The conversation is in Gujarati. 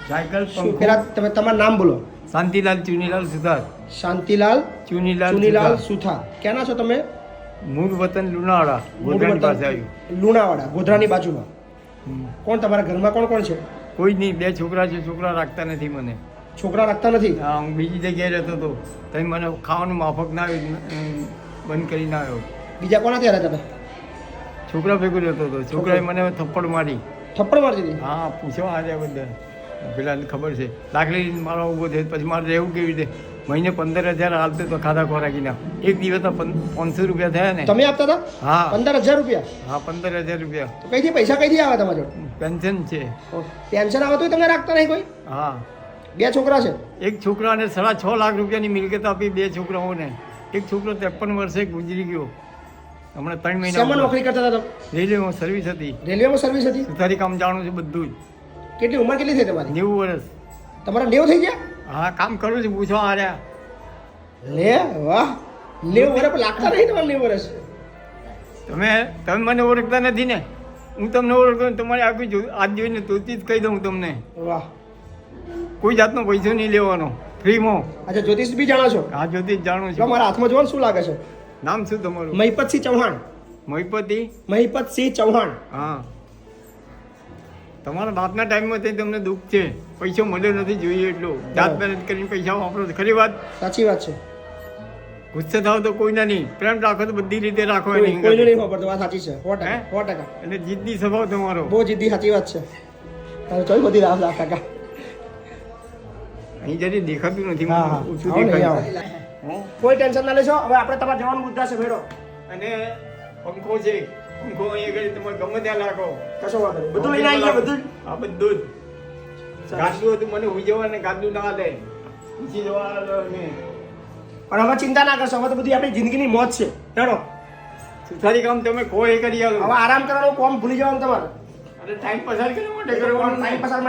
સાયકલ પેલા તમે તમારું નામ બોલો. શાંતિલાલ ચુનીલાલ સુથાર. શાંતિલાલ ચુનીલાલ સુથાર. ક્યાંના છો તમે? મૂળ વતન લુણાવાડા, ગોધરાની પાસે આવ્યું. લુણાવાડા, ગોધરાની બાજુમાં. કોણ તમારા ઘરમાં કોણ કોણ છે? કોઈ નહીં, 2 છોકરા છે. છોકરા રાખતા નથી મને. છોકરા રાખતા નથી? હા, હું બીજી જગ્યાએ રહેતો હતો. તમે મને ખાવાનું માફક ના આવ્યું, બંધ કરી ના આવ્યો. બીજા કોના ત્યાં રહેતા હતા? છોકરા ભેગું રહેતો હતો. છોકરાએ મને થપ્પડ મારી. થપ્પડ મારી દીધી? હા, પૂછવા આવ્યા બધા. પેલા ખબર છે, દાખલી મારો ઊભો થયો. પછી મારે રહેવું કેવી રીતે? મહિને 15,000 હાલતો તો ખાધા ખોરાકીના. એક દિવસના 500 રૂપિયા થયા ને. તમે આપતા હતા? હા. 15,000 રૂપિયા? હા, 15,000 રૂપિયા. તો કઈથી પૈસા કઈથી આવે તમારા જોડે? પેન્શન છે. પેન્શન આવે તો તમે રાખતા નહીં કોઈ? હા. 2 છોકરા છે? એક છોકરાને 6.5 લાખ રૂપિયાની મિલકત આપી 2 છોકરાઓને. એક છોકરો 53 વર્ષે ગુજરી ગયો. હમણાં 3 મહિના. શેમાં નોકરી કરતા હતા? રેલવેમાં સર્વિસ હતી. રેલવેમાં સર્વિસ હતી? સુથારી કામ જાણું છું બધું જ. કેટલી ઉંમર કેટલી થઈ તમારી? 90 વર્ષ. તમારા 90 થઈ ગયા? હા, કામ કરું છું. પૂછવા આવ્યા. લે વાહ, 90 વર્ષ પણ લાગતા નહીં તમારે 90 વર્ષ. તમે મને ઓળખતા નથી ને, હું તમને ઓળખતો. તમારે આખું આજ જોઈને તોતી જ કહી દઉં તમને. વાહ. કોઈ જાતનો પૈસો નહીં લેવાનો, ફ્રીમાં. અચ્છા, જ્યોતિષ બી જાણો છો? હા, જ્યોતિષ જાણું જો છું. મારા હાથમાં જોવો ને શું લાગે છે? નામ શું તમારું? મહિપતસિંહ ચૌહાણ. મહિપતસિંહ ચૌહાણ. હા. તમારા બાપના ટાઈમમાં તમને દુઃખ છે. પૈસો મળ્યો નથી જોઈએ એટલો. જાત મહેનત કરીને પૈસા વાપરો. ખરી વાત? સાચી વાત છે. ગુસ્સે થાવ તો કોઈના નહીં, પ્રેમ રાખો તો બધી રીતે રાખો. કોઈનું નહીં વાપરતો, વાત સાચી છે. 100%. એટલે જીદ્દી સ્વભાવ તમારો. બહુ જીદ્દી, સાચી વાત છે. ચોઈ બધી રાહ કાકા. અહીં જરી દેખાતું નથી. હા, ઓછું આવો ને, દેખાય. આવો. કોઈ ટેન્શન ના લેશો. હવે આપણે તમારે જવાનો મુદ્દા છે ભેડો. અને પંખો છે. પંખો અહીંયા આગળ તમે ગમે ત્યાં રાખો. કશો વાંધો નહીં. બધું લઈને આવી ગયા, બધું જ. હા, બધું જ. ગાદલું હતું, મને હુઈ જવા ને ગાદલું ના દે. પૂછી જવા ને. પણ હવે ચિંતા ના કરશો. હવે તો બધી આપણી જિંદગીની મોજ છે. હેડો. સુથારી કામ તમે કોઈ કરી આલો. હવે આરામ કરવાનું, કોમ ભૂલી જવાનું તમારે. અને ટાઈમ પસાર કરવા માટે કરવાનું. ટાઈમ પસાર